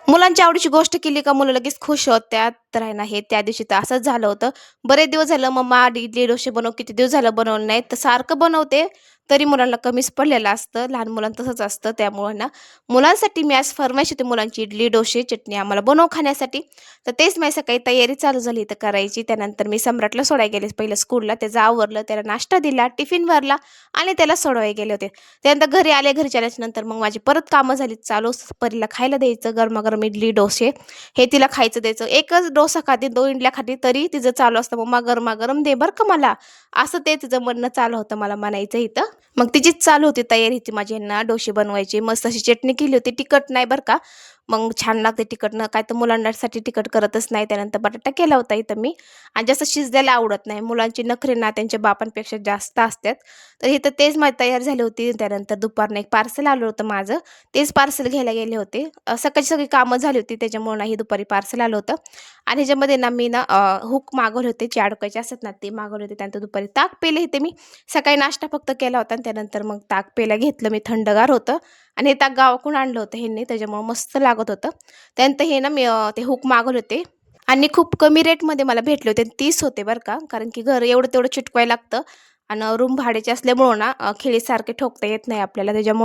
मुलांच्या आवडीची गोष्ट केली का मुलं लगेच खुश होतात. तर आहे ना, हे त्या दिवशी तर असंच झालं होतं. बरेच दिवस झालं मम्मा इडली डोसे बनव, किती दिवस झालं बनवलं नाही. तर सारखं बनवते, तरी मुलांना कमीच पडलेलं असतं. लहान मुलांचं तसंच असतं. त्यामुळे ना, मुलांसाठी मी आज फर्माईश होती मुलांची इडली, डोसे, चटणी आम्हाला बनव खाण्यासाठी. तर तेच माझी सकाळी तयारी चालू झाली तर करायची. त्यानंतर मी सम्राटला सोडायला गेले पहिलं स्कूलला. त्याचं आवरलं, त्याला नाश्ता दिला, टिफिन भरला आणि त्याला सोडवायला गेले होते. त्यानंतर घरी आले, घरी आल्याच्यानंतर मग माझी परत कामं झाली चालू. परीला खायला द्यायचं गरमागरम इडली, डोसे हे तिला खायचं द्यायचं. एकच डोसा खाते, 2 इडल्या खाते, तरी तिचं चालू असतं, "मम्मा गरमागरम दे बरं का मला." असं ते तिचं म्हणणं चालू होतं मला म्हणायचं इथं. मग तिचीच चालू होती तयारी होती माझी ह्यांना डोसे बनवायची. मस्त अशी चटणी केली होती, तिखट नाही बरं का. मग छान लागते तिखटनं. काय तर मुलांसाठी तिखट करतच नाही. त्यानंतर बटाटा केला होता इथं मी आणि जास्त शिजलेला आवडत नाही. मुलांची नखरे ना त्यांच्या बापांपेक्षा जास्त असतात. तर इथं तेच माझी तयार झाली होती. त्यानंतर दुपारनं एक पार्सल आलं होतं माझं. तेच पार्सल घ्यायला गेले होते. सकाळची सगळी कामं झाली होती त्याच्यामुळे ना हे दुपारी पार्सल आलं होतं आणि ह्याच्यामध्ये ना मी ना हूक मागवले होते, चाडकाचे असतात ना ते मागवले होते. त्यानंतर दुपारी ताक पिले होते मी. सकाळी नाश्ता फक्त केला होता आणि त्यानंतर मग ताक प्यायला घेतलं मी. थंडगार होतं आणि हे ताक गावाकडून आणलं होतं ह्यांनी त्याच्यामुळं मस्त लागत होतं. त्यानंतर हे ना मी ते हूक मागवले होते आणि खूप कमी रेटमध्ये मला भेटले होते. 30 होते बरं का. कारण की घर एवढं तेवढं चिटकवायला लागतं आणि रूम भाड्याचे असल्यामुळं ना खिळीसारखे ठोकता येत नाही आपल्याला त्याच्यामुळं